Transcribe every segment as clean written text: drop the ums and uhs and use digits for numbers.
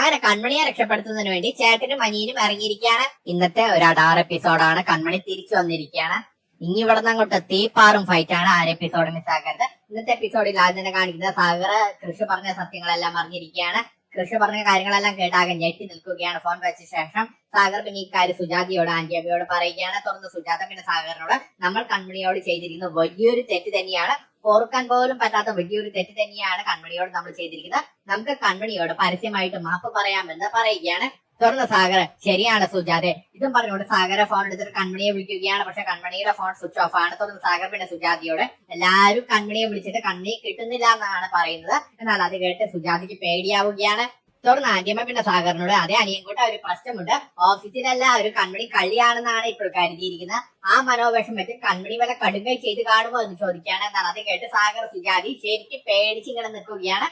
അങ്ങനെ കൺമണിയെ രക്ഷപ്പെടുത്തുന്നതിന് വേണ്ടി ചേട്ടനും അനിയനും ഇറങ്ങിയിരിക്കുകയാണ്. ഇന്നത്തെ ഒരു അടാർ എപ്പിസോഡാണ്. കൺമണി തിരിച്ചു വന്നിരിക്കുകയാണ്. ഇനി ഇവിടെ നിന്ന് അങ്ങോട്ട് തീപ്പാറും ഫൈറ്റ് ആണ്. ആ എപ്പിസോഡ് മിസ്സാക്കരുത്. ഇന്നത്തെ എപ്പിസോഡിൽ ആദ്യം തന്നെ കാണിക്കുന്നത് സാഗർ കൃഷി പറഞ്ഞ സത്യങ്ങളെല്ലാം അറിഞ്ഞിരിക്കുകയാണ്. കൃഷി പറഞ്ഞ കാര്യങ്ങളെല്ലാം കേട്ടാകെ ഞെട്ടി നിൽക്കുകയാണ്. ഫോൺ വെച്ച ശേഷം സാഗർ പിന്നെ ഇക്കാര്യം സുജാതയോട് ആന്റിയമ്മയോട് പറയുകയാണ്. തുറന്ന് സുജാത പിന്നെ സാഗറിനോട് നമ്മൾ കൺമണിയോട് ചെയ്തിരിക്കുന്ന വലിയൊരു തെറ്റ് തന്നെയാണ്, ഓർക്കാൻ പോലും പറ്റാത്ത വലിയൊരു തെറ്റ് തന്നെയാണ് കൺമണിയോട് നമ്മൾ ചെയ്തിരിക്കുന്നത്. നമുക്ക് കൺമണിയോട് പരസ്യമായിട്ട് മാപ്പ് പറയാമെന്ന് പറയുകയാണ്. തുറന്ന സാഗർ ശരിയാണ് സുജാതെ ഇതും പറഞ്ഞുകൊണ്ട് സാഗര ഫോൺ എടുത്തിട്ട് കൺമണിയെ വിളിക്കുകയാണ്. പക്ഷെ കൺമണിയുടെ ഫോൺ സ്വിച്ച് ഓഫ് ആണ്. തുറന്ന സാഗർ പിന്നെ സുജാതയോട് എല്ലാവരും കൺമണിയെ വിളിച്ചിട്ട് കൺമണി കിട്ടുന്നില്ല എന്നാണ് പറയുന്നത്. എന്നാൽ അത് കേട്ട് സുജാതയ്ക്ക് പേടിയാവുകയാണ്. തുറന്ന ആന്റിയമ്മ പിന്നെ സാഗറിനോട് അതേ അനിയൻ കൂട്ട ഒരു പ്രശ്നമുണ്ട്, ഓഫീസിലല്ല ഒരു കൺമണി കള്ളിയാണെന്നാണ് ഇപ്പോൾ കരുതിയിരിക്കുന്നത്. ആ മനോവേഷം വെച്ച് കൺമണി വല്ല കടുങ്കൈ ചെയ്ത് കാണുമോ എന്ന് ചോദിക്കുകയാണ്. എന്നാൽ അത് കേട്ട് സാഗർ സുജാതി ശരിക്കും പേടിച്ചിങ്ങനെ നിൽക്കുകയാണ്.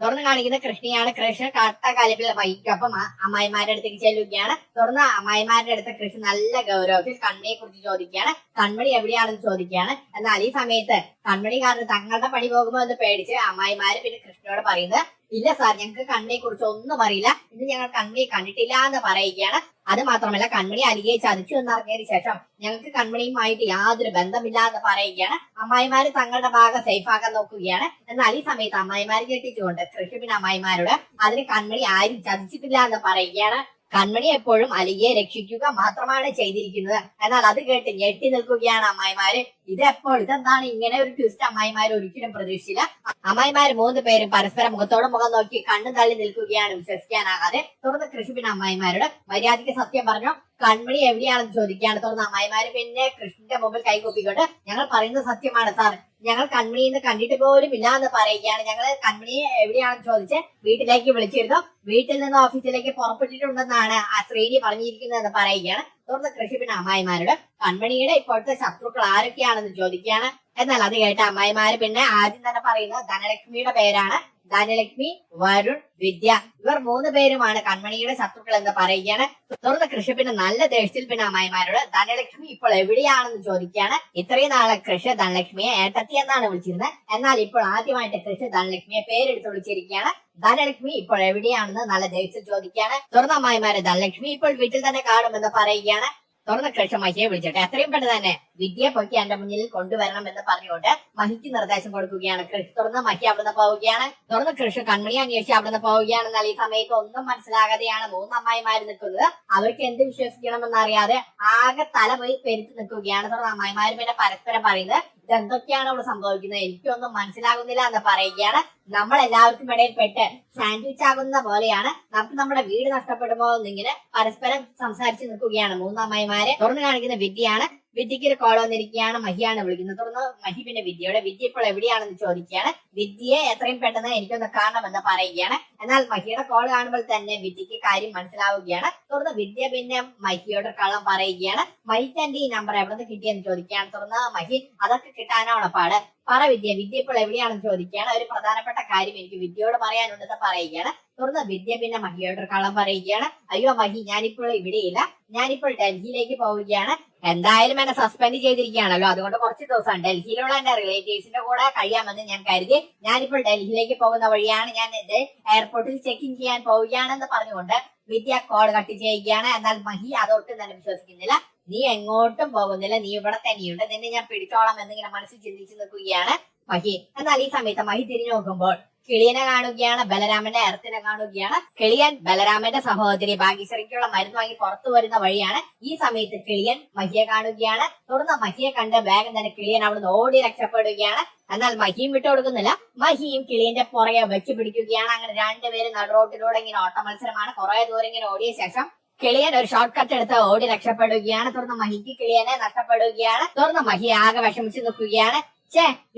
തുറന്ന് കാണിക്കുന്ന കൃഷ്ണയാണ്. കൃഷ്ണ കട്ട കലിപ്പിൽ വൈക്കൊപ്പം അമ്മായിമാരുടെ അടുത്തേക്ക് ചെല്ലുകയാണ്. തുറന്ന അമ്മായിമാരുടെ അടുത്ത് കൃഷ്ണ നല്ല ഗൗരവത്തിൽ കൺമണിയെ കുറിച്ച് ചോദിക്കുകയാണ്. കൺമണി എവിടെയാണെന്ന് ചോദിക്കുകയാണ്. എന്നാൽ ഈ സമയത്ത് കൺമണി കാരണം തങ്ങളുടെ പണി പോകുമോ എന്ന് പേടിച്ച് അമ്മായിമാര് പിന്നെ കൃഷ്ണയോട് പറയുന്നത് ഇല്ല സാർ, ഞങ്ങൾക്ക് കണ്ണിനെ കുറിച്ച് ഒന്നും അറിയില്ല, ഇന്ന് ഞങ്ങൾ കണ്ണിനെ കണ്ടിട്ടില്ല എന്ന് പറയുകയാണ്. അത് മാത്രമല്ല കൺമണി അലിയെ ചതിച്ചു എന്നറിഞ്ഞതിന് ശേഷം ഞങ്ങൾക്ക് കൺമണിയുമായിട്ട് യാതൊരു ബന്ധമില്ല എന്ന് പറയുകയാണ്. അമ്മായിമാര് തങ്ങളുടെ ഭാഗം സേഫ് ആക്കാൻ നോക്കുകയാണ്. എന്നാൽ ഈ സമയത്ത് അമ്മായിമാര് ഞെട്ടിച്ചുകൊണ്ട് കൃഷി പിന്നെ അമ്മായിമാരോട് അതിന് കൺമണി ആരും ചതിച്ചിട്ടില്ല എന്ന് പറയുകയാണ്. കൺമണി എപ്പോഴും അലിയെ രക്ഷിക്കുക മാത്രമാണ് ചെയ്തിരിക്കുന്നത്. എന്നാൽ അത് കേട്ട് ഞെട്ടി നിൽക്കുകയാണ് അമ്മായിമാര്. ഇതെന്താണ് ഇങ്ങനെ ഒരു ട്വിസ്റ്റ് അമ്മായിമാര് ഒരിക്കലും പ്രതീക്ഷിച്ചില്ല. അമ്മായിമാര് 3 പേരും പരസ്പരം മുഖത്തോട് മുഖം നോക്കി കണ്ണു തള്ളി നിൽക്കുകയാണ് വിശ്വസിക്കാനാകാതെ. തുറന്ന് കൃഷി പിന്നെ അമ്മായിമാരോട് മര്യാദയ്ക്ക് സത്യം പറഞ്ഞു കൺമണി എവിടെയാണെന്ന് ചോദിക്കുകയാണ്. തുറന്ന് അമ്മായിമാര് പിന്നെ കൃഷ്ണന്റെ മുമ്പിൽ കൈകൊപ്പിക്കൊണ്ട് ഞങ്ങൾ പറയുന്നത് സത്യമാണ് സാർ, ഞങ്ങൾ കൺമണിന്ന് കണ്ടിട്ട് പോലും ഇല്ല എന്ന് പറയുകയാണ്. ഞങ്ങൾ കൺമണിയെ എവിടെയാണെന്ന് ചോദിച്ച് വീട്ടിലേക്ക് വിളിച്ചിരുന്നു, വീട്ടിൽ നിന്ന് ഓഫീസിലേക്ക് പുറപ്പെട്ടിട്ടുണ്ടെന്നാണ് ആ ശ്രീനി പറഞ്ഞിരിക്കുന്നത് എന്ന് പറയുകയാണ്. തുറന്ന് കൃഷി പിന്നെ അമ്മായിമാരോട് കൺമണിയുടെ ഇപ്പോഴത്തെ ശത്രുക്കൾ ആരൊക്കെയാണെന്ന് ചോദിക്കുകയാണ്. എന്നാൽ അത് കേട്ട അമ്മായിമാര് പിന്നെ ആദ്യം തന്നെ പറയുന്നത് ധനലക്ഷ്മിയുടെ പേരാണ്. ധനലക്ഷ്മി, വരുൺ, വിദ്യ ഇവർ 3 പേരുമാണ് കൺമണിയുടെ ശത്രുക്കൾ എന്ന് പറയുകയാണ്. തുറന്ന കൃഷി പിന്നെ നല്ല ദേഷ്യത്തിൽ പിന്നെ അമ്മായിമാരോട് ധനലക്ഷ്മി ഇപ്പോൾ എവിടെയാണെന്ന് ചോദിക്കുകയാണ്. ഇത്രയും നാളെ കൃഷി ധനലക്ഷ്മിയെ ഏട്ടത്തി എന്നാണ് വിളിച്ചിരുന്നത്. എന്നാൽ ഇപ്പോൾ ആദ്യമായിട്ട് കൃഷി ധനലക്ഷ്മിയെ പേരെടുത്ത് വിളിച്ചിരിക്കുകയാണ്. ധനലക്ഷ്മി ഇപ്പോൾ എവിടെയാണെന്ന് നല്ല ദേഷ്യത്തിൽ ചോദിക്കുകയാണ്. തുറന്ന അമ്മായിമാര് ധനലക്ഷ്മി ഇപ്പോൾ വീട്ടിൽ തന്നെ കാണുമെന്ന് പറയുകയാണ്. തുറന്ന കൃഷി മഹിയെ വിളിച്ചിട്ട് എത്രയും പെട്ടെന്ന് തന്നെ വിദ്യയെ പൊക്കി എന്റെ മുന്നിൽ കൊണ്ടുവരണം എന്ന് പറഞ്ഞുകൊണ്ട് മഹിക്ക് നിർദ്ദേശം കൊടുക്കുകയാണ്. കൃഷി തുറന്ന് മഹി അവിടുന്ന് പോവുകയാണ്. തുറന്ന് കൃഷി കൺമണി അന്വേഷിച്ച് അവിടുന്ന് പോവുകയാണ്. എന്നാൽ ഈ സമയത്ത് ഒന്നും മനസ്സിലാകാതെയാണ് 3 അമ്മായിമാര് നിൽക്കുന്നത്. അവർക്ക് എന്ത് വിശ്വസിക്കണമെന്ന് അറിയാതെ ആകെ തല പോയി പെരുത്ത് നിൽക്കുകയാണ്. തുറന്ന് അമ്മായിമാര് പിന്നെ പരസ്പരം പറയുന്നത് ഇതെന്തൊക്കെയാണ് ഇവിടെ സംഭവിക്കുന്നത്, എനിക്കൊന്നും മനസ്സിലാകുന്നില്ല എന്ന് പറയുകയാണ്. നമ്മൾ എല്ലാവർക്കും ഇടയിൽ പെട്ട് സാൻഡ്വിച്ച് ആകുന്ന പോലെയാണ്, നമുക്ക് നമ്മുടെ വീട് നഷ്ടപ്പെടുമോ എന്നിങ്ങനെ പരസ്പരം സംസാരിച്ച് നിൽക്കുകയാണ് 3 അമ്മായിമാരെ. തുറന്നു കാണിക്കുന്ന വിദ്യയാണ്. വിദ്യക്ക് ഒരു കോൾ വന്നിരിക്കുകയാണ്. മഹിയാണ് വിളിക്കുന്നത്. തുറന്ന് മഹി പിന്നെ വിദ്യയുടെ വിദ്യ ഇപ്പോൾ എവിടെയാണെന്ന് ചോദിക്കുകയാണ്. വിദ്യയെ എത്രയും പെട്ടെന്ന് എനിക്കൊന്ന് കാണണമെന്ന് പറയുകയാണ്. എന്നാൽ മഹിയുടെ കോൾ കാണുമ്പോൾ തന്നെ വിദ്യക്ക് കാര്യം മനസ്സിലാവുകയാണ്. തുറന്ന് വിദ്യ പിന്നെ മഹിയോട് കള്ളം പറയുകയാണ്. മഹിക്ക് എന്റെ ഈ നമ്പർ എവിടെ നിന്ന് കിട്ടിയെന്ന് ചോദിക്കുകയാണ്. തുറന്ന് മഹി അതൊക്കെ കിട്ടാനാണോ പാട്, പറ വിദ്യ ഇപ്പോൾ എവിടെയാണെന്ന് ചോദിക്കുകയാണ്. ഒരു പ്രധാനപ്പെട്ട കാര്യം എനിക്ക് വിദ്യയോട് പറയാനുണ്ടെന്ന് പറയുകയാണ്. തുറന്ന് വിദ്യ പിന്നെ മഹിയോട് കള്ളം പറയുകയാണ്. അയ്യോ മഹി, ഞാനിപ്പോൾ ഇവിടെയില്ല, ഞാനിപ്പോൾ ഡൽഹിയിലേക്ക് പോവുകയാണ്. എന്തായാലും എന്നെ സസ്പെൻഡ് ചെയ്തിരിക്കുകയാണല്ലോ, അതുകൊണ്ട് കുറച്ച് ദിവസം ഡൽഹിയിലുള്ള എന്റെ റിലേറ്റീവ്സിന്റെ കൂടെ കഴിയാമെന്ന് ഞാൻ കരുതി ഞാനിപ്പോൾ ഡൽഹിയിലേക്ക് പോകുന്ന വഴിയാണ്, ഞാൻ ഇത് എയർപോർട്ടിൽ ചെക്ക് ഇൻ ചെയ്യാൻ പോവുകയാണെന്ന് പറഞ്ഞുകൊണ്ട് വിദ്യ കോൾ കട്ട് ചെയ്യുകയാണ്. എന്നാൽ മഹി അതൊട്ടും തന്നെ വിശ്വസിക്കുന്നില്ല. നീ എങ്ങോട്ടും പോകുന്നില്ല, നീ ഇവിടെ തന്നെയുണ്ട്, നിന്നെ ഞാൻ പിടിച്ചോളാം എന്നിങ്ങനെ മനസ്സിൽ ചിന്തിച്ചു നിൽക്കുകയാണ് മഹി. എന്നാൽ ഈ സമയത്ത് മഹി തിരിഞ്ഞു നോക്കുമ്പോൾ കിളിയനെ കാണുകയാണ്. ബലരാമന്റെ എർത്തിനെ കാണുകയാണ്. കിളിയൻ ബലരാമന്റെ സഹോദരി ഭാഗ്യശ്രീക്കുള്ള മരുന്ന് വാങ്ങി പുറത്തു വരുന്ന വഴിയാണ്. ഈ സമയത്ത് കിളിയൻ മഹിയെ കാണുകയാണ്. തുടർന്ന് മഹിയെ കണ്ട് വേഗം തന്നെ കിളിയൻ അവിടുന്ന് ഓടി രക്ഷപ്പെടുകയാണ്. എന്നാൽ മഹിയും വിട്ടുകൊടുക്കുന്നില്ല. മഹിയും കിളിയന്റെ പുറകെ വെച്ച് പിടിക്കുകയാണ്. അങ്ങനെ 2 പേര് നടുറോട്ടിലൂടെ ഇങ്ങനെ ഓട്ട മത്സരമാണ്. കുറെ ദൂരം ഇങ്ങനെ ഓടിയ ശേഷം കിളിയൻ ഒരു ഷോർട്ട് കട്ട് എടുത്ത് ഓടി രക്ഷപ്പെടുകയാണ്. തുടർന്ന് മഹിക്ക് കിളിയനെ നഷ്ടപ്പെടുകയാണ്. തുടർന്ന് മഹി ആകെ വിഷമിച്ച് നിൽക്കുകയാണ്.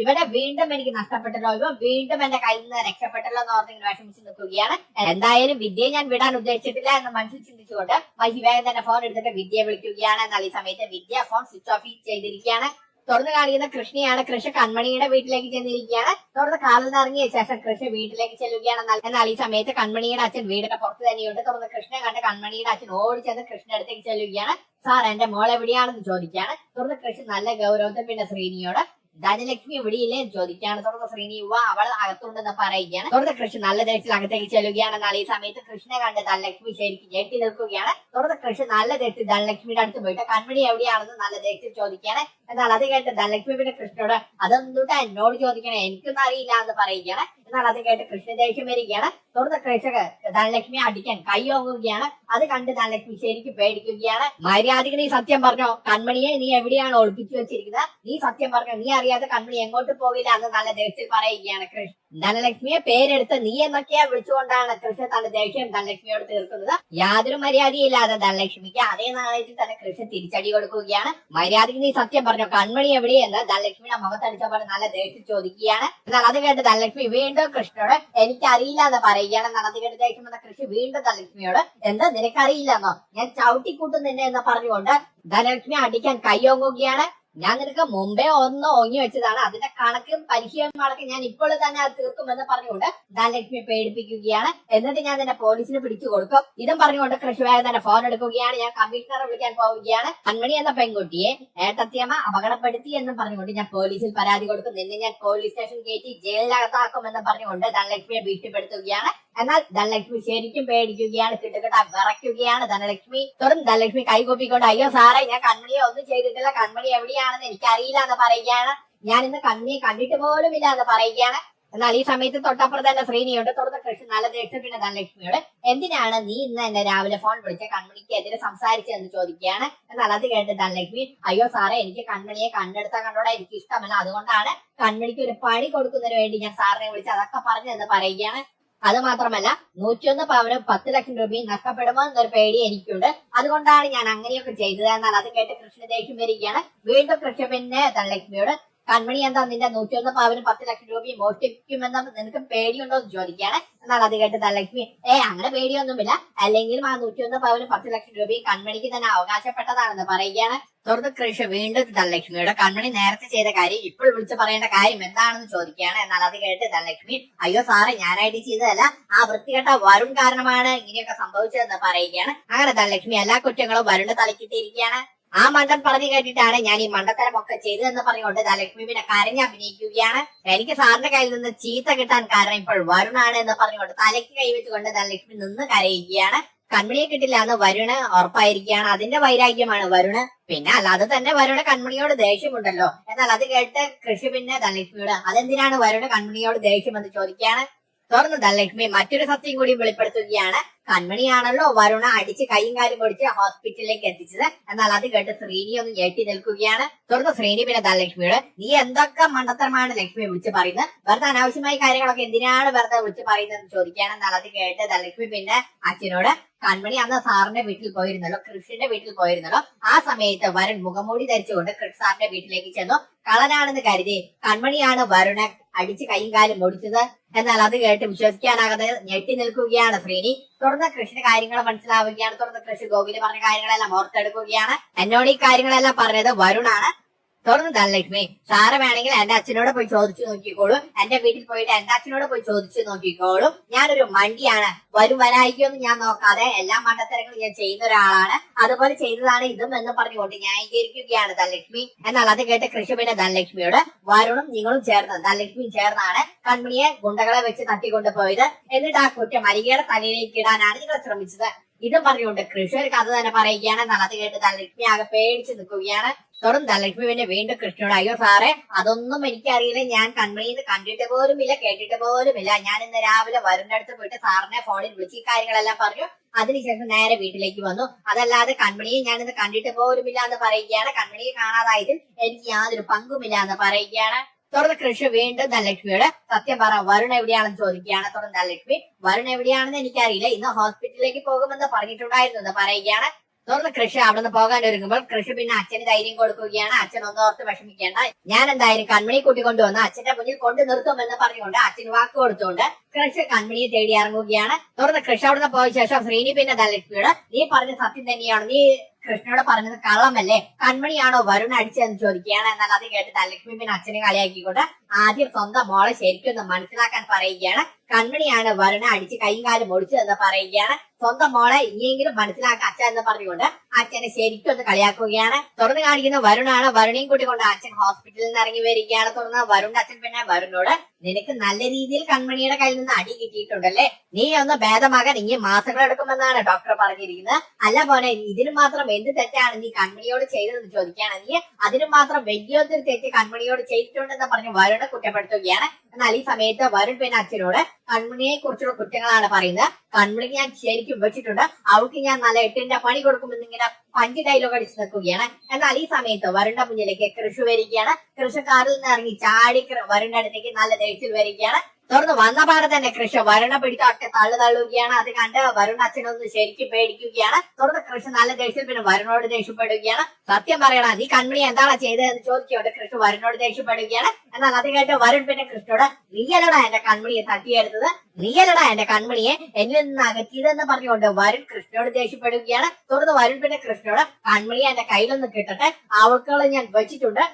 ഇവിടെ വീണ്ടും എനിക്ക് നഷ്ടപ്പെട്ടല്ലോ, ഇവ വീണ്ടും എന്റെ കയ്യിൽ നിന്ന് രക്ഷപ്പെട്ടല്ലോ എന്ന് ഓർത്ത് ഇങ്ങനെ വിഷമിച്ച് നിൽക്കുകയാണ്. എന്തായാലും വിദ്യയെ ഞാൻ വിടാൻ ഉദ്ദേശിച്ചിട്ടില്ല എന്ന് മനസ്സിൽ ചിന്തിച്ചുകൊണ്ട് മഹി വേഗം തന്നെ ഫോൺ എടുത്തിട്ട് വിദ്യയെ വിളിക്കുകയാണ്. എന്നാൽ ഈ സമയത്ത് വിദ്യ ഫോൺ സ്വിച്ച് ഓഫ് ചെയ്തിരിക്കുകയാണ്. തുറന്നു കാണിക്കുന്ന കൃഷ്ണയാണ്. കൃഷി കൺമണിയുടെ വീട്ടിലേക്ക് ചെന്നിരിക്കുകയാണ്. തുറന്ന് കാലിൽ നിന്ന് ഇറങ്ങിയ ശേഷം കൃഷി വീട്ടിലേക്ക് ചെല്ലുകയാണ്. എന്നാൽ ഈ സമയത്ത് കൺമണിയുടെ അച്ഛൻ വീടിന്റെ പുറത്ത് തന്നെയുണ്ട്. തുറന്ന് കൃഷ്ണനെ കണ്ട് കൺമണിയുടെ അച്ഛൻ ഓടി ചെന്ന് കൃഷ്ണന്റെ അടുത്തേക്ക് ചെല്ലുകയാണ്. സാർ, എന്റെ മോൾ എവിടെയാണെന്ന് ചോദിക്കുകയാണ്. തുറന്ന് കൃഷി നല്ല ഗൗരവത്തിൽ പിന്നെ ശ്രീനിയോട് ധനലക്ഷ്മി ഇവിടെയില്ലേ എന്ന് ചോദിക്കുകയാണ്. തുടർന്ന് ശ്രീനി അവൾ അകത്തുണ്ടെന്ന് പറയുകയാണ്. തുടർന്ന് കൃഷ്ണ നല്ല ദേഷ്യത്തിൽ അകത്തേക്ക് ചെല്ലുകയാണ്. എന്നാൽ ഈ സമയത്ത് കൃഷ്ണനെ കണ്ട് ധനലക്ഷ്മി ശരിക്കും ഞെട്ടി നിൽക്കുകയാണ്. തുടർന്ന് കൃഷ്ണ നല്ല ദേഷ്യത്തിൽ ധനലക്ഷ്മിയുടെ അടുത്ത് പോയിട്ട് കൺമണി എവിടെയാണെന്ന് നല്ല ദേഷ്യത്തിൽ ചോദിക്കുകയാണ്. എന്നാൽ അത് കേട്ട് ധനലക്ഷ്മി പിന്നെ കൃഷ്ണയോട് അതെന്തുട്ടാ എന്നോട് ചോദിക്കണേ, എനിക്കൊന്നും അറിയില്ല എന്ന് പറയുകയാണ്. എന്നാൽ അത് കേട്ട് കൃഷ്ണ ദേഷ്യം വരികയാണ്. തുടർന്ന് കൃഷ്ണ ധനലക്ഷ്മിയെ അടിക്കാൻ കൈ ഓങ്ങുകയാണ്. അത് കണ്ട് ധനലക്ഷ്മി ശരിക്കും പേടിക്കുകയാണ്. മര്യാദക്ക് നീ സത്യം പറഞ്ഞോ, കൺമണിയെ നീ എവിടെയാണ് ഒളിപ്പിച്ചു വെച്ചിരിക്കുന്നത്? നീ സത്യം പറഞ്ഞോ, നീ അറിയാതെ കൺമണി എങ്ങോട്ട് പോകില്ല എന്ന് നല്ല ദേഷ്യത്തിൽ പറയുകയാണ് കൃഷ്ണ. ധനലക്ഷ്മിയെ പേരെടുത്ത് നീ എന്നൊക്കെയാ വിളിച്ചുകൊണ്ടാണ് കൃഷ്ണ തന്റെ ദേഷ്യം ധനലക്ഷ്മിയോട് തീർക്കുന്നത്. യാതൊരു മര്യാദയില്ലാതെ ധനലക്ഷ്മിക്ക് അതേ നാണയത്തിൽ തന്നെ കൃഷ്ണ തിരിച്ചടി കൊടുക്കുകയാണ്. മര്യാദക്ക് നീ സത്യം പറഞ്ഞോ, കൺമണി എവിടെയെന്ന് ധനലക്ഷ്മിയുടെ മുഖത്തടിച്ചപ്പോൾ നല്ല ദേഷ്യം ചോദിക്കുകയാണ്. എന്നാൽ അത് കേട്ട് ധനലക്ഷ്മി വീണ്ടും കൃഷ്ണയോട് എനിക്കറിയില്ല എന്ന് പറയുകയാണ്. എന്നാൽ അത് കേട്ട് ദേഷ്യം വന്ന കൃഷ്ണ വീണ്ടും ധനലക്ഷ്മിയോട് എന്താ നിനക്കറിയില്ലെന്നോ, ഞാൻ ചവിട്ടിക്കൂട്ടും നിന്നെ എന്ന് പറഞ്ഞുകൊണ്ട് ധനലക്ഷ്മി അടിക്കാൻ കൈയൊങ്ങുകയാണ്. ഞാൻ നിനക്ക് മുമ്പേ ഒന്ന് ഓങ്ങി വെച്ചതാണ്, അതിന്റെ കണക്കും പരിശീലനമടക്കം ഞാൻ ഇപ്പോൾ തന്നെ അത് തീർക്കുമെന്ന് പറഞ്ഞുകൊണ്ട് ധനലക്ഷ്മി പേടിപ്പിക്കുകയാണ്. എന്നിട്ട് ഞാൻ തന്നെ പോലീസിന് പിടിച്ചു കൊടുക്കും. ഇതും പറഞ്ഞുകൊണ്ട് കൃഷിവായ തന്നെ ഫോൺ എടുക്കുകയാണ്. ഞാൻ കമ്മീഷണറെ വിളിക്കാൻ പോവുകയാണ്. കൺമണി എന്ന പെൺകുട്ടിയെ ഏട്ടത്തിയമ്മ അപകടപ്പെടുത്തി എന്നും പറഞ്ഞുകൊണ്ട് ഞാൻ പോലീസിൽ പരാതി കൊടുക്കും. നിന്നെ ഞാൻ പോലീസ് സ്റ്റേഷൻ കയറ്റി ജയിലിനകത്താക്കുമെന്ന് പറഞ്ഞുകൊണ്ട് ധനലക്ഷ്മിയെ ഭീഷണിപ്പെടുത്തുകയാണ്. എന്നാൽ ധനലക്ഷ്മി ശരിക്കും പേടിക്കുകയാണ്. കിട്ടുകിട്ട വിറയ്ക്കുകയാണ് ധനലക്ഷ്മി. തുടർന്ന് ധനലക്ഷ്മി കൈകൂപ്പിക്കൊണ്ട് അയ്യോ സാറേ, ഞാൻ കൺമണിയെ ഒന്നും ചെയ്തിട്ടില്ല, കൺമണി എവിടെയാണെന്ന് എനിക്കറിയില്ല എന്ന് പറയുകയാണ്. ഞാൻ ഇന്ന് കൺമണിയെ കണ്ടിട്ട് പോലും ഇല്ല എന്ന് പറയുകയാണ്. എന്നാൽ ഈ സമയത്ത് തൊട്ടപ്പുറത്ത് തന്നെ ശ്രീനിയുണ്ട്. തുടർന്ന് കൃഷ്ണൻ നല്ല ദേഷ്യത്തിന് ധനലക്ഷ്മിയോട് എന്തിനാണ് നീ ഇന്ന് എന്നെ രാവിലെ ഫോൺ വിളിച്ച കൺമണിക്കെതിരെ സംസാരിച്ചതെന്ന് ചോദിക്കുകയാണ്. എന്നാൽ അത് കേട്ട് ധനലക്ഷ്മി അയ്യോ സാറേ, എനിക്ക് കൺമണിയെ കണ്ണെടുത്ത കണ്ടോടെ എനിക്ക് ഇഷ്ടമല്ല, അതുകൊണ്ടാണ് കൺമണിക്ക് ഒരു പണി കൊടുക്കുന്നതിന് വേണ്ടി ഞാൻ സാറിനെ വിളിച്ച് അതൊക്കെ പറഞ്ഞതെന്ന് പറയുകയാണ്. അത് മാത്രമല്ല 101 പവനും 10 ലക്ഷം രൂപയും നഷ്ടപ്പെടുമോ എന്നൊരു പേടി എനിക്കുണ്ട്, അതുകൊണ്ടാണ് ഞാൻ അങ്ങനെയൊക്കെ ചെയ്തത്. എന്നാൽ അത് കേട്ട് കൃഷ്ണ ദേഷ്യം വരികയാണ്. വീണ്ടും കൃഷ്ണ പിന്നെ ധനലക്ഷ്മിയോട് കൺമണി എന്താ നിന്റെ 101 പവനും 10 ലക്ഷം രൂപയും മോഷ്ടിക്കുമെന്ന് നിനക്ക് പേടിയുണ്ടോ എന്ന് ചോദിക്കുകയാണ്. എന്നാൽ അത് കേട്ട് ധനലക്ഷ്മി അങ്ങനെ പേടിയൊന്നുമില്ല, അല്ലെങ്കിലും ആ 101 പവനും 10 ലക്ഷം രൂപയും കൺമണിക്ക് തന്നെ അവകാശപ്പെട്ടതാണെന്ന് പറയുകയാണ്. തുടർന്ന് കൃഷ്ണ വീണ്ടും ധനലക്ഷ്മിയോട് കൺമണി നേരത്തെ ചെയ്ത കാര്യം ഇപ്പോൾ വിളിച്ചു പറയേണ്ട കാര്യം എന്താണെന്ന് ചോദിക്കുകയാണ്. എന്നാൽ അത് കേട്ട് ധനലക്ഷ്മി അയ്യോ സാറേ, ഞാനായിട്ട് ചെയ്തതല്ല, ആ വൃത്തികെട്ട വരുൺ കാരണമാണ് ഇങ്ങനെയൊക്കെ സംഭവിച്ചതെന്ന് പറയുകയാണ്. അങ്ങനെ ധനലക്ഷ്മി എല്ലാ കുറ്റങ്ങളും വരുണിന്റെ തലക്കിട്ടിരിക്കുകയാണ്. ആ മണ്ടൻ പറഞ്ഞു കേട്ടിട്ടാണ് ഞാൻ ഈ മണ്ടത്തരമൊക്കെ ചെയ്തതെന്ന് പറഞ്ഞുകൊണ്ട് ധനലക്ഷ്മി പിന്നെ കരഞ്ഞ് അഭിനയിക്കുകയാണ്. എനിക്ക് സാറിന്റെ കയ്യിൽ നിന്ന് ചീത്ത കിട്ടാൻ കാരണം ഇപ്പോൾ വരുണാണ് എന്ന് പറഞ്ഞുകൊണ്ട് തലയ്ക്ക് കൈവച്ചുകൊണ്ട് ധനലക്ഷ്മി നിന്ന് കരയുകയാണ്. കൺമണിയെ കിട്ടില്ല എന്ന് വരുണ് ഉറപ്പായിരിക്കുകയാണ്. അതിന്റെ വൈരാഗ്യമാണ് വരുണ്. പിന്നെ അല്ലാതെ തന്നെ വരുണ് കൺമണിയോട് ദേഷ്യമുണ്ടല്ലോ. എന്നാൽ അത് കേട്ട് കൃഷി പിന്നെ ധനലക്ഷ്മിയോട് അതെന്തിനാണ് വരുണ് കൺമണിയോട് ദേഷ്യമെന്ന് ചോദിക്കുകയാണ്. തുടർന്ന് ധനലക്ഷ്മി മറ്റൊരു സത്യം കൂടി വെളിപ്പെടുത്തുകയാണ്. കൺമണിയാണല്ലോ വരുണ അടിച്ച് കൈയും കാലും പൊടിച്ച് ഹോസ്പിറ്റലിലേക്ക് എത്തിച്ചത്. എന്നാൽ അത് കേട്ട് ശ്രീനി ഒന്ന് ഞെട്ടി നിൽക്കുകയാണ്. തുടർന്ന് ശ്രീനി പിന്നെ ധനലക്ഷ്മിയോട് നീ എന്തൊക്കെ മണ്ടത്തരമാണ് ലക്ഷ്മി വിളിച്ച് പറയുന്നത്, വെറുതെ അനാവശ്യമായ കാര്യങ്ങളൊക്കെ എന്തിനാണ് വെറുതെ വിളിച്ച് പറയുന്നതെന്ന് ചോദിക്കുകയാണ്. എന്നാൽ അത് കേട്ട് ധനലക്ഷ്മി പിന്നെ അച്ഛനോട് കൺമണി അന്ന് സാറിന്റെ വീട്ടിൽ പോയിരുന്നല്ലോ, കൃഷിന്റെ വീട്ടിൽ പോയിരുന്നല്ലോ, ആ സമയത്ത് വരുൺ മുഖംമൂടി ധരിച്ചുകൊണ്ട് കൃഷ് സാറിന്റെ വീട്ടിലേക്ക് ചെന്നു. കളനാണെന്ന് കരുതി കൺമണിയാണ് വരുണെ അടിച്ച് കൈയും കാലും ഓടിച്ചത്. എന്നാൽ അത് കേട്ട് വിശ്വസിക്കാനാകാതെ ഞെട്ടി നിൽക്കുകയാണ് ശ്രീനി. തുടർന്ന് കൃഷിന്റെ കാര്യങ്ങൾ മനസ്സിലാവുകയാണ്. തുടർന്ന് കൃഷി ഗോകുല് പറഞ്ഞ കാര്യങ്ങളെല്ലാം ഓർത്തെടുക്കുകയാണ്. എന്നോട് ഈ കാര്യങ്ങളെല്ലാം പറഞ്ഞത് വരുണാണ്. തുടർന്ന് ധനലക്ഷ്മി സാറ് വേണമെങ്കിൽ എന്റെ അച്ഛനോട് പോയി ചോദിച്ചു നോക്കിക്കോളൂ, എന്റെ വീട്ടിൽ പോയിട്ട് എന്റെ അച്ഛനോട് പോയി ചോദിച്ചു നോക്കിക്കോളൂ, ഞാനൊരു മണ്ടിയാണ്, വരായിക്കൊന്നും ഞാൻ നോക്കാതെ എല്ലാ മണ്ടത്തരങ്ങളും ഞാൻ ചെയ്യുന്ന ഒരാളാണ്, അതുപോലെ ചെയ്തതാണ് ഇതും എന്ന് പറഞ്ഞുകൊണ്ട് ന്യായീകരിക്കുകയാണ് ധനലക്ഷ്മി. എന്നാൽ അത് കേട്ട് കൃഷി പിന്നെ ധനലക്ഷ്മിയോട് വരുണും നിങ്ങളും ചേർന്ന് ധനലക്ഷ്മിയും ചേർന്നാണ് കൺമണിയെ ഗുണ്ടകളെ വെച്ച് തട്ടിക്കൊണ്ടുപോയത്, എന്നിട്ട് ആ കുറ്റം അരികയുടെ തലയിലേക്ക് ഇടാനാണ് നിങ്ങൾ ശ്രമിച്ചത്, ഇതും പറഞ്ഞുകൊണ്ട് കൃഷി ഒരു കഥ തന്നെ പറയുകയാണ്. എന്നാൽ അത് കേട്ട് ധനലക്ഷ്മി ആകെ പേടിച്ച് നിൽക്കുകയാണ്. തുടർന്ന് ധനലക്ഷ്മി പിന്നെ വീണ്ടും കൃഷ്ണനോട് അയ്യോ സാറേ, അതൊന്നും എനിക്കറിയില്ല, ഞാൻ കൺമണിന്ന് കണ്ടിട്ട് പോലുമില്ല, കേട്ടിട്ട് പോലുമില്ല, ഞാൻ ഇന്ന് രാവിലെ വരുണിന്റെ അടുത്ത് പോയിട്ട് സാറിനെ ഫോണിൽ വിളിച്ച് ഈ കാര്യങ്ങളെല്ലാം പറഞ്ഞു, അതിനുശേഷം നേരെ വീട്ടിലേക്ക് വന്നു, അതല്ലാതെ കൺമണിയെ ഞാൻ ഇന്ന് കണ്ടിട്ട് പോലുമില്ല എന്ന് പറയുകയാണ്. കൺമണിയെ കാണാതായതിൽ എനിക്ക് യാതൊരു പങ്കുമില്ല എന്ന് പറയുകയാണ്. തുടർന്ന് കൃഷി വീണ്ടും ധനലക്ഷ്മിയോട് സത്യം പറ, വരുൺ എവിടെയാണെന്ന് ചോദിക്കുകയാണ്. തുടർന്ന് ധനലക്ഷ്മി വരുൺ എവിടെയാണെന്ന് എനിക്കറിയില്ല, ഇന്ന് ഹോസ്പിറ്റലിലേക്ക് പോകുമെന്ന് പറഞ്ഞിട്ടുണ്ടായിരുന്നു എന്ന് പറയുകയാണ്. തുടർന്ന് കൃഷി അവിടെ നിന്ന് പോകാൻ ഒരുങ്ങുമ്പോൾ കൃഷി പിന്നെ അച്ഛന് ധൈര്യം കൊടുക്കുകയാണ്. അച്ഛൻ ഒന്നും ഓർത്ത് വിഷമിക്കേണ്ട, ഞാൻ എന്തായാലും കൺമണി കൂട്ടിക്കൊണ്ടുവന്ന് അച്ഛന്റെ മുന്നിൽ കൊണ്ടു നിർത്തുമെന്ന് പറഞ്ഞുകൊണ്ട് അച്ഛന് വാക്ക് കൊടുത്തുകൊണ്ട് കൃഷി കൺമണിയെ തേടി ഇറങ്ങുകയാണ്. തുടർന്ന് കൃഷി അവിടെ നിന്ന് പോയ ശേഷം ശ്രീനി പിന്നെ ധനലക്ഷ്മിയോട് നീ പറഞ്ഞ സത്യം തന്നെയാണ്, നീ കൃഷ്ണനോട് പറഞ്ഞത് കള്ളമല്ലേ, കൺമണിയാണോ വരുൺ അടിച്ചതെന്ന് ചോദിക്കുകയാണ്. എന്നാൽ അത് കേട്ട് ധനലക്ഷ്മി പിന്നെ അച്ഛനെ കളിയാക്കിക്കൊണ്ട് ആദ്യം സ്വന്തം മോളെ ശരിക്കൊന്ന് മനസ്സിലാക്കാൻ പറയുകയാണ്. കൺമണിയാണ് വരുണെ അടിച്ച് കൈയും കാലും ഒടിച്ചതെന്ന് പറയുകയാണ്. സ്വന്തം മോളെ ഇനിയെങ്കിലും മനസ്സിലാക്കുക അച്ഛൻ എന്ന് പറഞ്ഞുകൊണ്ട് അച്ഛനെ ശരിക്കും ഒന്ന് കളിയാക്കുകയാണ്. തുറന്നു കാണിക്കുന്ന വരുണാണ്. വരുണയും കൂട്ടിക്കൊണ്ട് അച്ഛൻ ഹോസ്പിറ്റലിൽ നിന്ന് ഇറങ്ങി വരികയാണ്. തുറന്ന് വരുണിന്റെ അച്ഛൻ പിന്നെ വരുണോട് നിനക്ക് നല്ല രീതിയിൽ കൺമണിയുടെ കയ്യിൽ നിന്ന് അടി കിട്ടിയിട്ടുണ്ടല്ലേ, നീ ഒന്ന് ഭേദമാകാൻ ഇനി മാസങ്ങൾ എടുക്കുമെന്നാണ് ഡോക്ടർ പറഞ്ഞിരിക്കുന്നത്. അല്ല പോനെ, ഇതിന് മാത്രം എന്ത് തെറ്റാണ് നീ കൺമണിയോട് ചെയ്തതെന്ന് ചോദിക്കുകയാണ്. നീ അതിന് മാത്രം വലിയൊരു തെറ്റ് കൺമണിയോട് ചെയ്തിട്ടുണ്ടെന്ന് പറഞ്ഞ് വരുണെ കുറ്റപ്പെടുത്തുകയാണ്. എന്നാൽ ഈ സമയത്ത് വരുൺ പിന്നെ അച്ഛനോട് കൺമണിയെ കുറിച്ചുള്ള കുറ്റങ്ങളാണ് പറയുന്നത്. കൺമണിക്ക് ഞാൻ ശരിക്കും വെച്ചിട്ടുണ്ട്, അവൾക്ക് ഞാൻ നല്ല 8ന്റെ പണി കൊടുക്കുമെന്ന് ഇങ്ങനെ പഞ്ച് ഡയലോഗ് അടിച്ച് നിൽക്കുകയാണ്. എന്നാൽ ഈ സമയത്ത് വരുണിന്റെ മുന്നിലേക്ക് കൃഷി വരികയാണ്. കൃഷി കാറിൽ നിന്ന് ഇറങ്ങി ചാടി വരുണിന്റെ അടുത്തേക്ക് നല്ല ദേഷ്യത്തിൽ വരികയാണ്. തുറന്ന് വന്ന പാടെ തന്നെ കൃഷി വരുണെ പിടിച്ച് ഒറ്റ തള്ളുകയാണ്. അത് കണ്ട് വരുൺ അച്ഛനൊന്ന് ശരിക്കും പേടിക്കുകയാണ്. തുറന്ന് കൃഷി നല്ല ദേഷ്യത്തിൽ പിന്നെ വരുണോട് ദേഷ്യപ്പെടുകയാണ്. സത്യം പറയണ, നീ കൺമണി എന്താണ് ചെയ്തതെന്ന് ചോദിച്ചോണ്ട് കൃഷി വരുണോട് ദേഷ്യപ്പെടുകയാണ്. എന്നാൽ അത് കേട്ട് വരുൺ പിന്നെ കൃഷ്ണോട് നീയല്ലടാ എന്റെ കൺമണിയെ തട്ടിയെടുത്തത്, നീയല്ലടാ എന്റെ കൺമണിയെ എന്നിൽ നിന്ന് അകറ്റിയതെന്ന് പറഞ്ഞുകൊണ്ട് വരുൺ കൃഷ്ണയോട് ദേഷ്യപ്പെടുകയാണ്. തുറന്ന് വരുൺ പിന്നെ കൃഷ്ണയോട് കൺമണിയെ എന്റെ കയ്യിലൊന്ന് കിട്ടട്ടെ, അവൾക്കുള്ള ഞാൻ വെച്ചിട്ടുണ്ട്,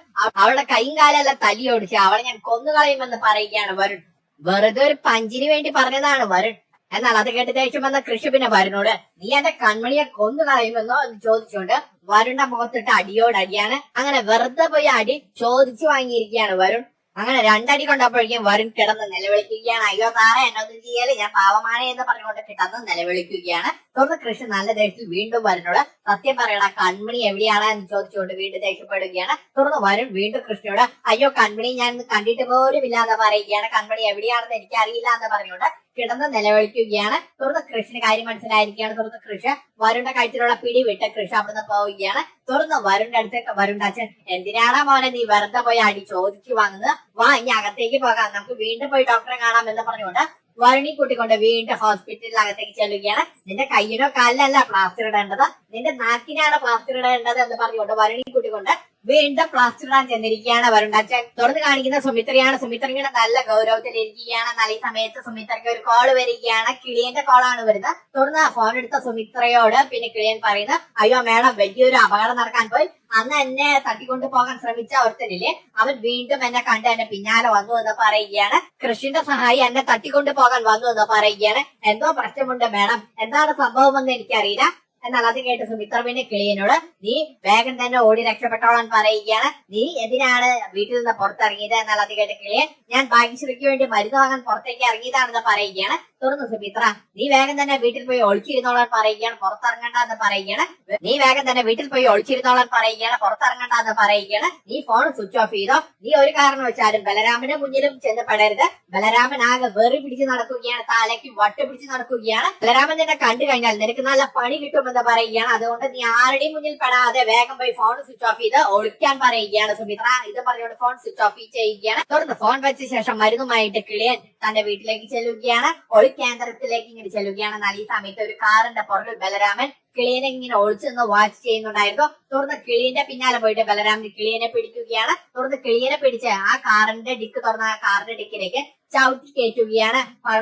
അവളുടെ കൈയും കാലെല്ലാം തല്ലിയോടിച്ച് അവളെ ഞാൻ കൊന്നുകളയുമെന്ന് പറയുകയാണ് വരുൺ. വെറുതെ ഒരു പഞ്ചിന് വേണ്ടി പറഞ്ഞതാണ് വരുൺ. എന്നാൽ അത് കേട്ട് ദേഷ്യം വന്ന കൃഷി പിന്നെ വരുണോട് നീ എന്റെ കൺമണിയെ കൊന്നു കളയുമെന്നോ എന്ന് ചോദിച്ചുകൊണ്ട് വരുണിന്റെ മുഖത്തിട്ട് അടിയോടടിയാണ്. അങ്ങനെ വെറുതെ പോയി അടി ചോദിച്ചു വാങ്ങിയിരിക്കുകയാണ് വരുൺ. അങ്ങനെ 2 അടി കൊണ്ടപ്പോഴേക്കും വരുൺ കിടന്ന് നിലവിളിക്കുകയാണ്. അയ്യോ സാറേ, എന്നൊന്നും ചെയ്യല്, ഞാൻ പാവമാണ് എന്ന് പറഞ്ഞുകൊണ്ട് കിടന്ന് നിലവിളിക്കുകയാണ്. തുടർന്ന് കൃഷ്ണൻ നല്ല ദേഷ്യത്തിൽ വീണ്ടും വരുണോട് സത്യം പറയണ കൺമണി എവിടെയാണ് എന്ന് ചോദിച്ചുകൊണ്ട് വീണ്ടും ദേഷ്യപ്പെടുകയാണ്. തുടർന്ന് വരുൺ വീണ്ടും കൃഷ്ണയോട് അയ്യോ കൺമണി ഞാൻ കണ്ടിട്ട് പോലും ഇല്ല എന്ന് പറയുകയാണ്. കൺമണി എവിടെയാണെന്ന് എനിക്ക് അറിയില്ല എന്ന് പറഞ്ഞുകൊണ്ട് കിടന്ന് നിലവിളിക്കുകയാണ്. തുടർന്ന് കൃഷ്ണന് കാര്യം മനസ്സിലായിരിക്കുകയാണ്. തുടർന്ന് കൃഷ വരുണിന്റെ കഴുത്തിലുള്ള പിടി വിട്ട് കൃഷ അവിടുന്ന് പോവുകയാണ്. തുടർന്ന് വരുണിന്റെ അടുത്തേക്ക് വരുണിന്റെ അച്ഛൻ എന്തിനാണ് മോനെ നീ വെറുതെ പോയി അടി ചോദിച്ചു വാങ്ങുന്നത്, വാ ഇനി അകത്തേക്ക് പോകാം, നമുക്ക് വീണ്ടും പോയി ഡോക്ടറെ കാണാം എന്ന് പറഞ്ഞുകൊണ്ട് വരുണി കൂട്ടിക്കൊണ്ട് വീണ്ടും ഹോസ്പിറ്റലിൽ അകത്തേക്ക് ചെല്ലുകയാണ്. നിന്റെ കയ്യിനോ കാലിലല്ല പ്ലാസ്റ്റർ ഇടേണ്ടത്, നിന്റെ നാക്കിനാണ് പ്ലാസ്റ്റർ ഇടേണ്ടത് എന്ന് പറഞ്ഞുകൊണ്ട് വരുണി കൂട്ടിക്കൊണ്ട് വീണ്ടും പ്ലാസ്റ്റർ ഇടാൻ ചെന്നിരിക്കുകയാണ് വരുണിന്റെ അച്ഛൻ. തുറന്ന് കാണിക്കുന്ന സുമിത്രയാണ്. സുമിത്രയുടെ നല്ല ഗൗരവത്തിൽ ഇരിക്കുകയാണ്. എന്നാൽ ഈ സമയത്ത് സുമിത്രയ്ക്ക് ഒരു കോള് വരികയാണ്. കിളിയന്റെ കോളാണ് വരുന്നത്. തുടർന്ന് ഫോൺ എടുത്ത സുമിത്രയോട് പിന്നെ കിളിയൻ പറയുന്നത് അയ്യോ മേഡം, വലിയൊരു അപകടം നടക്കാൻ പോയി, അന്ന് എന്നെ തട്ടിക്കൊണ്ടു പോകാൻ ശ്രമിച്ച ഒരുത്തനില്ലേ, അവൻ വീണ്ടും എന്നെ കണ്ട് എന്നെ പിന്നാലെ വന്നു എന്ന് പറയുകയാണ്. കൃഷിന്റെ സഹായി എന്നെ തട്ടിക്കൊണ്ടു പോകാൻ വന്നു എന്ന് പറയുകയാണ്. എന്തോ പ്രശ്നമുണ്ട് മേഡം, എന്താണ് സംഭവമെന്ന് എനിക്കറിയില്ല. എന്നാൽ അത് കേട്ട് സുമിത്ര പിന്നെ കിളിയനോട് നീ വേഗം തന്നെ ഓടി രക്ഷപ്പെട്ടോളാൻ പറയുകയാണ്. നീ എന്തിനാണ് വീട്ടിൽ നിന്ന് പുറത്തിറങ്ങിയത്? എന്നാൽ അത് കേട്ട് കിളിയൻ ഞാൻ ഭാഗ്യശ്രീക്ക് വേണ്ടി മരുന്ന് വാങ്ങാൻ പുറത്തേക്ക് ഇറങ്ങിയതാണെന്ന് പറയുകയാണ്. തുടർന്ന് സുമിത്ര നീ വേഗം തന്നെ വീട്ടിൽ പോയി ഒളിച്ചിരുന്നോളാൻ പറയുകയാണ്, പുറത്തിറങ്ങണ്ട എന്ന് പറയുകയാണ്. നീ വേഗം തന്നെ വീട്ടിൽ പോയി ഒളിച്ചിരുന്നോളാൻ പറയുകയാണ്, പുറത്തിറങ്ങണ്ട എന്ന് പറയുകയാണ്. നീ ഫോൺ സ്വിച്ച് ഓഫ് ചെയ്തോ, നീ ഒരു കാരണവശാലും ബലരാമന്റെ മുന്നിലും ചെന്ന് പെടരുത്. ബലരാമൻ ആകെ വെറി പിടിച്ച് നടക്കുകയാണ്, തലയ്ക്ക് വട്ട് പിടിച്ച് നടക്കുകയാണ്. ബലരാമൻ നിന്നെ കണ്ടു കഴിഞ്ഞാൽ നിനക്ക് നല്ല പണി കിട്ടുമെന്ന് പറയുകയാണ്. അതുകൊണ്ട് നീ ആരുടെയും മുന്നിൽ പെടാതെ വേഗം പോയി ഫോൺ സ്വിച്ച് ഓഫ് ചെയ്ത് ഒളിക്കാൻ പറയുകയാണ് സുമിത്ര. ഇത് പറഞ്ഞുകൊണ്ട് ഫോൺ സ്വിച്ച് ഓഫ് ചെയ്യുകയാണ്. തുടർന്ന് ഫോൺ വെച്ച ശേഷം മരുന്നുമായിട്ട് കിളിയൻ തന്റെ വീട്ടിലേക്ക് ചെല്ലുകയാണ്. കേന്ദ്രത്തിലേക്ക് ഇങ്ങനെ ചെല്ലുകയാണ്. എന്നാൽ ഈ സമയത്ത് ഒരു കാറിന്റെ പുറകിൽ ബലരാമൻ കിളിയനെ ഇങ്ങനെ ഒളിച്ചെന്ന് വാച്ച് ചെയ്യുന്നുണ്ടായിരുന്നു. തുടർന്ന് കിളിയന്റെ പിന്നാലെ പോയിട്ട് ബലരാമൻ കിളിയനെ പിടിക്കുകയാണ്. തുടർന്ന് കിളിയനെ പിടിച്ച് ആ കാറിന്റെ ഡിക്ക് തുറന്ന ആ കാറിന്റെ ഡിക്കിലേക്ക് ചവിട്ടി കയറ്റുകയാണ്,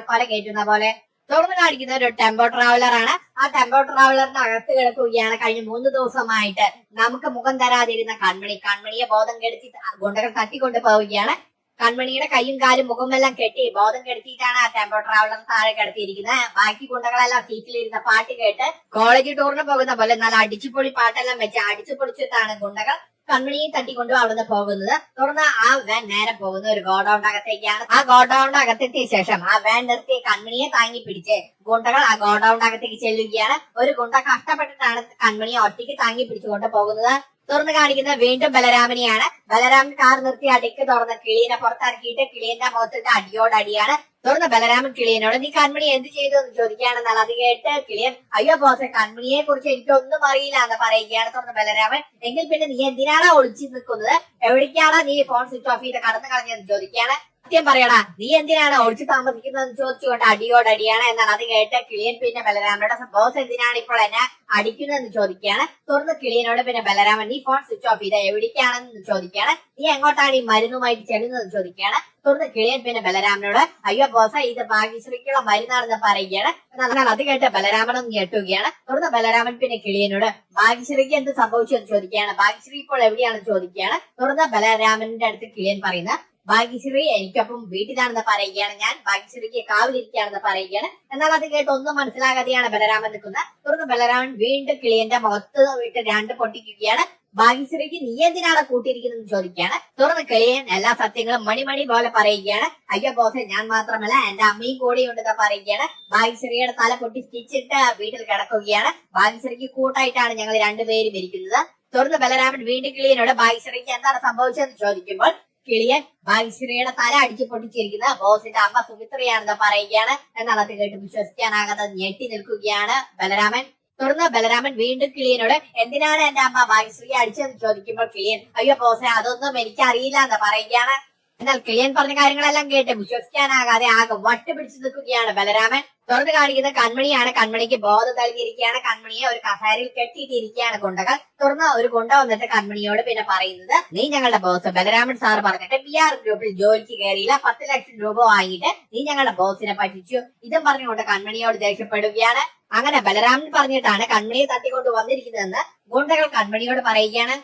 കൊല കയറ്റുന്ന പോലെ. തുടർന്ന് കാണിക്കുന്ന ഒരു ടെമ്പോ ട്രാവലർ ആണ്. ആ ടെമ്പോ ട്രാവലറിന്റെ അകത്ത് കിടക്കുകയാണ്. കഴിഞ്ഞ 3 ദിവസമായിട്ട് നമുക്ക് മുഖം തരാതിരുന്ന കൺമണിയെ ബോധം കെടുത്തി ഗുണ്ടകൾ തട്ടിക്കൊണ്ടു പോവുകയാണ്. കൺമണിയുടെ കൈയും കാലും മുഖമെല്ലാം കെട്ടി ബോധം കെടുത്തിയിട്ടാണ് ആ ടെമ്പോ ട്രാവലർ താഴെ കിടത്തിയിരിക്കുന്നത്. ബാക്കി ഗുണ്ടകളെല്ലാം സീറ്റിലിരുന്ന പാട്ട് കേട്ട് കോളേജ് ടൂറിന് പോകുന്ന പോലെ നല്ല അടിച്ചുപൊളി പാട്ടെല്ലാം വെച്ച് അടിച്ചു പൊളിച്ചിട്ടാണ് ഗുണ്ടകൾ കൺമണിയെ തട്ടിക്കൊണ്ടു അവിടുന്ന് പോകുന്നത്. തുടർന്ന് ആ വാൻ നേരെ പോകുന്ന ഒരു ഗോഡൌണിന്റെ അകത്തേക്കാണ്. ആ ഗോഡൌണിന്റെ അകത്തെത്തിയ ശേഷം ആ വാൻ നിർത്തി കൺമണിയെ താങ്ങി പിടിച്ച് ഗുണ്ടകൾ ആ ഗോഡൌണിന്റെ അകത്തേക്ക് ചെല്ലുകയാണ്. ഒരു ഗുണ്ട കഷ്ടപ്പെട്ടിട്ടാണ് കൺമണിയെ ഒറ്റയ്ക്ക് താങ്ങി പിടിച്ചുകൊണ്ട് പോകുന്നത്. തുറന്ന് കാണിക്കുന്നത് വീണ്ടും ബലരാമനെയാണ്. ബലരാമൻ കാർ നിർത്തി അടിക്ക് തുറന്ന് കിളിയനെ പുറത്തിറക്കിയിട്ട് കിളിയന്റെ മുഖത്തിട്ട് അടിയോടടിയാണ്. തുറന്ന് ബലരാമൻ കിളിയനോട് നീ കൺമണി എന്ത് ചെയ്തു എന്ന് ചോദിക്കുകയാണെന്നാൽ അത് കേട്ട് കിളിയൻ അയ്യോ ബോസെ, കൺമണിയെ കുറിച്ച് എനിക്കൊന്നും അറിയില്ല എന്ന് പറയുകയാണ്. തുറന്ന് ബലരാമൻ എങ്കിൽ പിന്നെ നീ എന്തിനാണ് ഒളിച്ചു നിൽക്കുന്നത്, എവിടേക്കാണ് നീ ഫോൺ സ്വിച്ച് ഓഫ് ചെയ്ത് കടന്നു കളഞ്ഞതെന്ന് ചോദിക്കുകയാണ്. സത്യം പറയടാ, നീ എന്തിനാണ് ഒളിച്ചു താമസിക്കുന്നതെന്ന് ചോദിച്ചുകൊണ്ട് അടിയോടടിയാണ്. എന്നാൽ അത് കേട്ട് കിളിയൻ പിന്നെ ബലരാമനോട് ബോസ് എന്തിനാണ് ഇപ്പോൾ എന്നെ അടിക്കുന്നതെന്ന് ചോദിക്കുകയാണ്. തുറന്ന് കിളിയനോട് പിന്നെ ബലരാമൻ നീ ഫോൺ സ്വിച്ച് ഓഫ് ചെയ്ത എവിടേക്കാണെന്ന് ചോദിക്കുകയാണ്. നീ എങ്ങോട്ടാണ് ഈ മരുന്നുമായിട്ട് ചെല്ലുന്നതെന്ന് ചോദിക്കുകയാണ്. തുടർന്ന് കിളിയൻ പിന്നെ ബലരാമനോട് അയ്യോ ബോസ, ഇത് ഭാഗ്യശ്രീക്കുള്ള മരുന്നാണെന്ന് പറയുകയാണ്. എന്നാൽ അത് കേട്ട് ബലരാമനും ഞെട്ടുകയാണ്. തുടർന്ന് ബലരാമൻ പിന്നെ കിളിയനോട് ഭാഗ്യശ്രീക്ക് എന്ത് സംഭവിച്ചു എന്ന് ചോദിക്കുകയാണ്. ഭാഗ്യശ്രീ ഇപ്പോൾ എവിടെയാണെന്ന് ചോദിക്കുകയാണ്. തുടർന്ന് ബലരാമന്റെ അടുത്ത് കിളിയൻ പറയുന്നത് ഭാഗ്യശ്രീ എനിക്കൊപ്പം വീട്ടിലാണെന്ന് പറയുകയാണ്. ഞാൻ ഭാഗ്യശ്രീക്ക് കാവിലിരിക്കുകയാണെന്ന് പറയുകയാണ്. എന്നാൽ അത് കേട്ട് ഒന്നും മനസ്സിലാകാതെയാണ് ബലരാമൻ നിൽക്കുന്നത്. തുടർന്ന് ബലരാമൻ വീണ്ടും കിളിയന്റെ മുഖത്ത് വിട്ട് രണ്ട് പൊട്ടിക്കുകയാണ്. ഭാഗ്യശ്രീക്ക് നീ എന്തിനാണ് കൂട്ടിയിരിക്കുന്നത് ചോദിക്കുകയാണ്. തുടർന്ന് കിളിയൻ എല്ലാ സത്യങ്ങളും മണിമണി പോലെ പറയുകയാണ്. അയ്യോ ബോസെ, ഞാൻ മാത്രമല്ല എന്റെ അമ്മയും കൂടി ഉണ്ടെന്ന് പറയുകയാണ്. ഭാഗ്യശ്രീയുടെ തല പൊട്ടി സ്റ്റിച്ചിട്ട് വീട്ടിൽ കിടക്കുകയാണ്. ഭാഗ്യശ്രീക്ക് കൂട്ടായിട്ടാണ് ഞങ്ങൾ രണ്ടുപേരും ഇരിക്കുന്നത്. തുടർന്ന് ബലരാമൻ വീണ്ടും കിളിയനോട് ഭാഗ്യശ്രീക്ക് എന്താണ് സംഭവിച്ചതെന്ന് ചോദിക്കുമ്പോൾ കിളിയൻ ഭാഗ്യശ്രീയുടെ തല അടിച്ചു പൊട്ടിച്ചിരിക്കുന്നത് ബോസിന്റെ അമ്മ സുമിത്രയാണെന്ന് പറയുകയാണ്. എന്നാൽ അത് കേട്ട് വിശ്വസിക്കാനാകാതെ ഞെട്ടി നിൽക്കുകയാണ് ബലരാമൻ. തുടർന്ന് ബലരാമൻ വീണ്ടും കിളിയനോട് എന്തിനാണ് എന്റെ അമ്മ ഭാഗ്യശ്രീയെ അടിച്ചതെന്ന് ചോദിക്കുമ്പോൾ കിളിയൻ അയ്യോ ബോസെ, അതൊന്നും എനിക്ക് അറിയില്ല എന്ന് പറയുകയാണ്. എന്നാൽ കിളിയൻ പറഞ്ഞ കാര്യങ്ങളെല്ലാം കേട്ട് വിശ്വസിക്കാനാകാതെ ആകെ വട്ട് പിടിച്ചു നിൽക്കുകയാണ് ബലരാമൻ. തുറന്നു കാണിക്കുന്ന കൺമണിയാണ്. കൺമണിക്ക് ബോധം തെളിഞ്ഞിരിക്കുകയാണ്. കൺമണിയെ ഒരു കസേരയിൽ കെട്ടിയിട്ടിരിക്കുകയാണ് ഗുണ്ടകൾ. തുറന്ന് ഒരു ഗുണ്ട വന്നിട്ട് കൺമണിയോട് പിന്നെ പറയുന്നത്, നീ ഞങ്ങളുടെ ബോസ് ബലരാമൻ സാർ പറഞ്ഞിട്ട് PR ഗ്രൂപ്പിൽ ജോലിക്ക് കയറിയില്ല, 10 ലക്ഷം രൂപ വാങ്ങിയിട്ട് നീ ഞങ്ങളുടെ ബോസിനെ പറ്റിച്ചു. ഇതും പറഞ്ഞുകൊണ്ട് കൺമണിയോട് ദേഷ്യപ്പെടുകയാണ്. അങ്ങനെ ബലരാമൻ പറഞ്ഞിട്ടാണ് കൺമണിയെ തട്ടിക്കൊണ്ട് വന്നിരിക്കുന്നതെന്ന് ഗുണ്ടകൾ കൺമണിയോട് പറയുകയാണ്.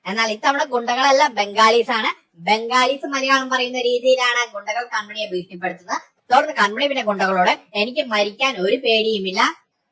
എന്നാൽ ഇത്തവണ ഗുണ്ടകളെല്ലാം ബംഗാളീസ് ആണ്. ബംഗാളീസ് മലയാളം പറയുന്ന രീതിയിലാണ് ഗുണ്ടകൾ കൺമണിയെ ഭീഷണിപ്പെടുത്തുന്നത്. തുടർന്ന് കൺമണി പിന്നെ ഗുണ്ടകളോട് എനിക്ക് മരിക്കാൻ ഒരു പേടിയുമില്ല,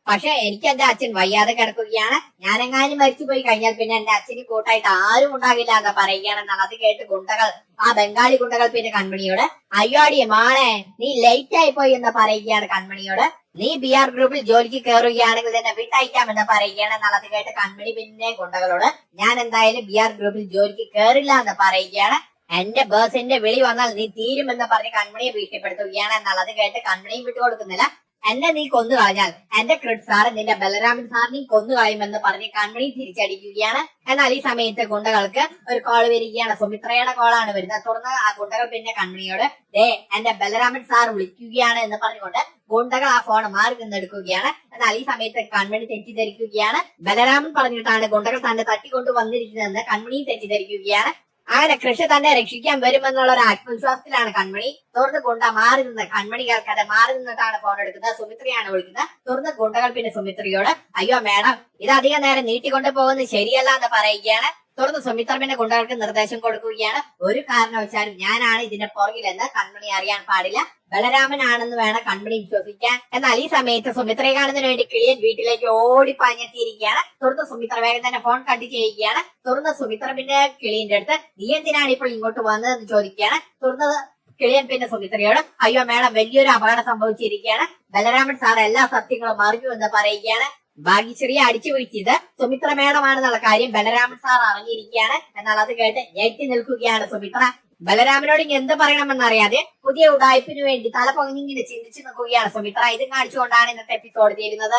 പക്ഷെ എനിക്ക് എന്റെ അച്ഛൻ വയ്യാതെ കിടക്കുകയാണ്. ഞാനെങ്ങാനും മരിച്ചുപോയി കഴിഞ്ഞാൽ പിന്നെ എന്റെ അച്ഛന് കൂട്ടായിട്ട് ആരും ഉണ്ടാകില്ല എന്ന് പറയുകയാണെന്നാണ്. അത് കേട്ട് ഗുണ്ടകൾ, ആ ബംഗാളി ഗുണ്ടകൾ പിന്നെ കൺമണിയോട് അയ്യോടിയെ മാണേ, നീ ലേറ്റ് ആയി പോയി എന്ന് പറയുകയാണ് കൺമണിയോട്. നീ PR ഗ്രൂപ്പിൽ ജോലിക്ക് കയറുകയാണെങ്കിൽ തന്നെ വിട്ടയക്കാമെന്ന് പറയുകയാണ്. എന്നാൽ അത് കേട്ട് കൺമണി പിന്നെ ഗുണ്ടകളോട് ഞാൻ എന്തായാലും PR ഗ്രൂപ്പിൽ ജോലിക്ക് കയറില്ല എന്ന് പറയുകയാണ്. എന്റെ ബോസിന്റെ വിളി വന്നാൽ നീ തീരുമെന്ന് പറഞ്ഞ് കൺമണിയെ ഭീഷണിപ്പെടുത്തുകയാണ്. എന്നാൽ അത് കേട്ട് കൺമണിയും വിട്ടുകൊടുക്കുന്നില്ല. എന്നെ നീ കൊന്നു കളഞ്ഞാൽ എന്റെ ക്രിഡ് സാറ് നിന്റെ ബലരാമൻ സാറിനെയും കൊന്നു കളയുമെന്ന് പറഞ്ഞ് കൺമണി തിരിച്ചടിക്കുകയാണ്. എന്നാൽ ഈ സമയത്ത് ഗുണ്ടകൾക്ക് ഒരു കോൾ വരികയാണ്. സുമിത്രയുടെ കോളാണ് വരുന്നത്. തുടർന്ന് ആ ഗുണ്ടകൾ പിന്നെ കൺമണിയോട് എന്റെ ബലരാമൻ സാർ വിളിക്കുകയാണ് എന്ന് പറഞ്ഞുകൊണ്ട് ഗുണ്ടകൾ ആ ഫോൺ മാറി നിന്നെടുക്കുകയാണ്. എന്നാൽ ഈ സമയത്ത് കൺമണി തെറ്റിദ്ധരിക്കുകയാണ്. ബലരാമൻ പറഞ്ഞിട്ടാണ് ഗുണ്ടകൾ തന്നെ തട്ടിക്കൊണ്ടു വന്നിരിക്കുന്നതെന്ന് കൺമണിയും തെറ്റിദ്ധരിക്കുകയാണ്. അങ്ങനെ കൃഷി തന്നെ രക്ഷിക്കാൻ വരുമെന്നുള്ള ഒരു ആത്മവിശ്വാസത്തിലാണ് കൺമണി. തുറന്ന് ഗുണ്ട മാറി നിന്ന് കൺമണി കേൾക്കാതെ മാറി നിന്നിട്ടാണ് ഫോൺ എടുക്കുന്നത്. സുമിത്രയാണ് വിളിക്കുന്നത്. തുറന്ന് ഗുണ്ടകൾ പിന്നെ സുമിത്രയോട് അയ്യോ മേഡം, ഇത് അധികം നേരം നീട്ടിക്കൊണ്ടു പോകുന്നത് ശരിയല്ല എന്ന് പറയുകയാണ്. തുടർന്ന് സുമിത്ര പിന്നെ ഗുണ്ടകൾക്ക് നിർദ്ദേശം കൊടുക്കുകയാണ്. ഒരു കാരണവശാലും ഞാനാണ് ഇതിന്റെ പുറകിലെന്ന് കൺമണി അറിയാൻ പാടില്ല. ബലരാമനാണെന്ന് വേണം കൺമണി വിശ്വസിക്കാൻ. എന്നാൽ ഈ സമയത്ത് സുമിത്രയെ കാണുന്നതിന് വേണ്ടി കിളിയൻ വീട്ടിലേക്ക് ഓടിപ്പാഞ്ഞെത്തിയിരിക്കുകയാണ്. തുടർന്ന് സുമിത്ര വേഗം തന്നെ ഫോൺ കട്ട് ചെയ്യുകയാണ്. തുടർന്ന് സുമിത്ര പിന്നെ കിളിയന്റെ അടുത്ത് നീ എന്തിനാണ് ഇപ്പോൾ ഇങ്ങോട്ട് വന്നതെന്ന് ചോദിക്കുകയാണ്. തുടർന്ന് കിളിയൻ പിന്നെ സുമിത്രയോട് അയ്യോ മേഡം, വലിയൊരു അപകടം സംഭവിച്ചിരിക്കുകയാണ്. ബലരാമൻ സാർ എല്ലാ സത്യങ്ങളും അറിഞ്ഞു എന്ന് പറയുകയാണ്. ഭാഗ്യശ്രീയെ അടിച്ചു വീഴ്ത്തിയത് സുമിത്ര മേഡമാണെന്നുള്ള കാര്യം ബലരാമൻ സാർ അറിഞ്ഞിരിക്കുകയാണ്. എന്നാൽ അത് കേട്ട് ഞെട്ടി നിൽക്കുകയാണ് സുമിത്ര. ബലരാമനോട് ഇനി എന്ത് പറയണമെന്നറിയാതെ പുതിയ ഉടായ്പിനു വേണ്ടി തല പൊങ്ങിങ്ങനെ ചിന്തിച്ചു നിൽക്കുകയാണ് സുമിത്ര. ഇതും കാണിച്ചുകൊണ്ടാണ് ഇന്നത്തെ എപ്പിസോഡ് തീരുന്നത്.